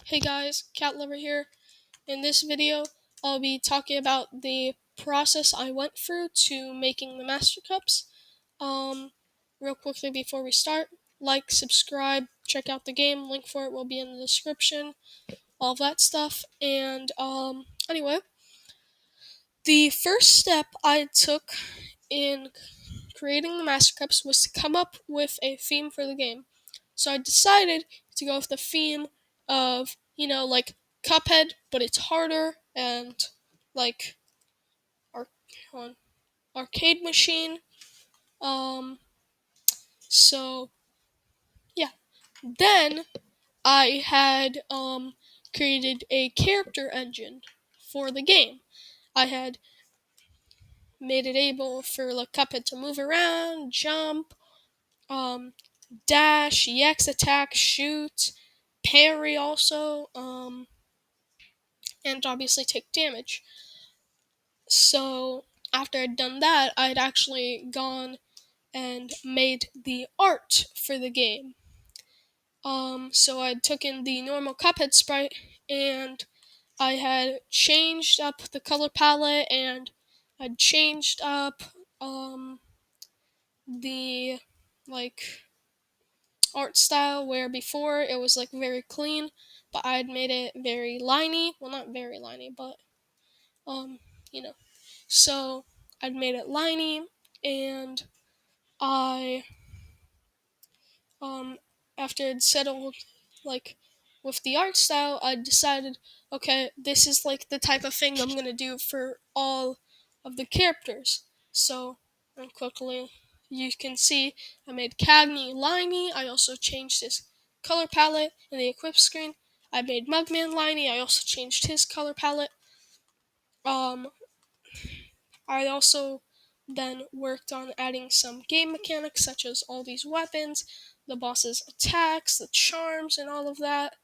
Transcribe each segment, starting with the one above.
Hey guys, Cat Lover here. In this video, I'll be talking about the process I went through to making the Master Cups. Real quickly before we start, like, subscribe, check out the game. Link for it will be in the description. All of that stuff. And anyway, the first step I took in creating the Master Cups was to come up with a theme for the game. So I decided to go with the theme of, like Cuphead, but it's harder and like ar- arcade machine. Um, so yeah. Then I had created a character engine for the game. I had made it able for like Cuphead to move around, jump, um, dash, EX attack, shoot, parry also, and obviously take damage. So after I'd done that, I'd actually gone and made the art for the game. So I took in the normal Cuphead sprite and I had changed up the color palette and I'd changed up the like art style where before it was like very clean, but I'd made it very liney. Well, not very liney, but um, you know. So I'd made it liney, and I um after I'd settled like with the art style, I decided, okay, this is like the type of thing I'm gonna do for all of the characters. So, and quickly, you can see I made Cagney liney. I also changed his color palette in the equip screen. I made Mugman liney. I also changed his color palette. Um, I also then worked on adding some game mechanics such as all these weapons, the boss's attacks, the charms, and all of that.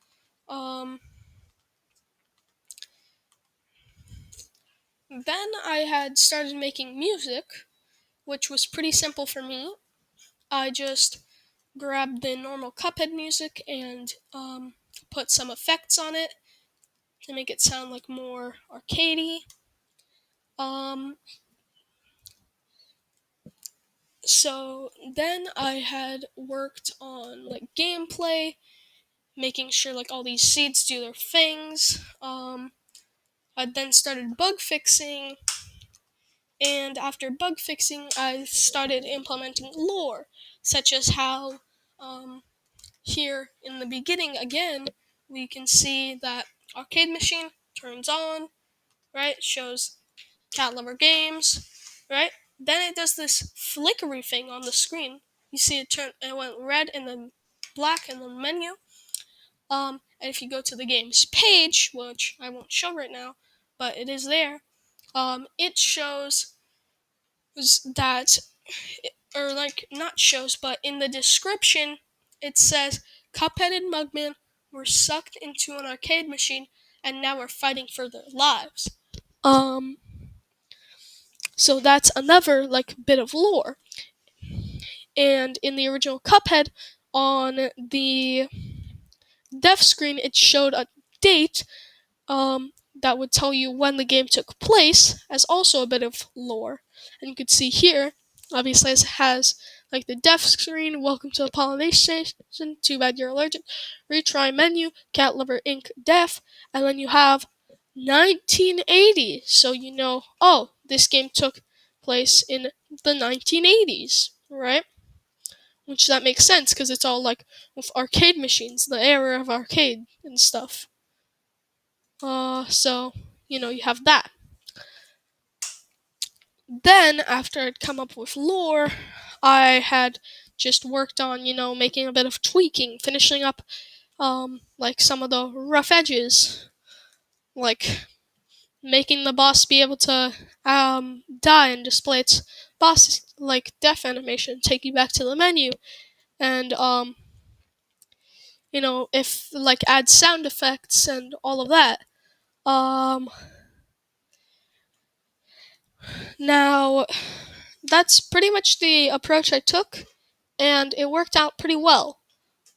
Um, then I had started making music, which was pretty simple for me. I just grabbed the normal Cuphead music and put some effects on it to make it sound like more arcadey. Um, so then I had worked on like gameplay, making sure like all these seeds do their things. I then started bug fixing, and after bug fixing, I started implementing lore, such as how here in the beginning again we can see that arcade machine turns on, right? Shows Cat Lover Games, right? Then it does this flickery thing on the screen. You see it went red and then black and then menu. And if you go to the game's page, which I won't show right now, but it is there, it shows that, or like not shows, but in the description, it says Cuphead and Mugman were sucked into an arcade machine and now are fighting for their lives. Um, so that's another like bit of lore. And in the original Cuphead, on the dev screen, it showed a date that would tell you when the game took place, as also a bit of lore. And you can see here, obviously, it has like the death screen, welcome to the pollination station, too bad you're allergic, retry menu, Cat Lover Inc. death, and then you have 1980. So you know, oh, this game took place in the 1980s, right? Which that makes sense because it's all like with arcade machines, the era of arcade and stuff. So, you have that. Then, after I'd come up with lore, I had just worked on, making a bit of tweaking, finishing up, like some of the rough edges, like making the boss be able to, die and display its boss, like, death animation, take you back to the menu, and, if, like, add sound effects and all of that. Um, Now, that's pretty much the approach I took, and it worked out pretty well.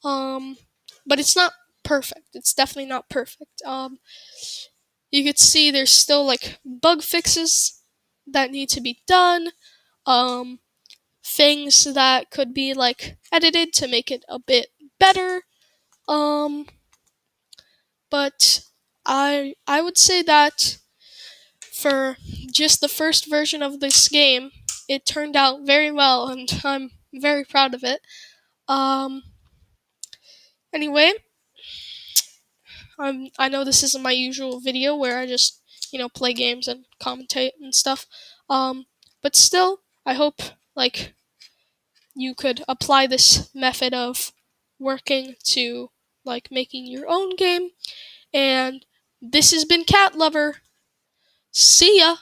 Um, but it's not perfect. It's definitely not perfect. You could see there's still like bug fixes that need to be done. Um, Things that could be like edited to make it a bit better. Um, but I would say that for just the first version of this game, it turned out very well, and I'm very proud of it. Um, anyway, I know this isn't my usual video where I just play games and commentate and stuff. Um, but still, I hope like you could apply this method of working to like making your own game. And this has been Cat Lover. See ya!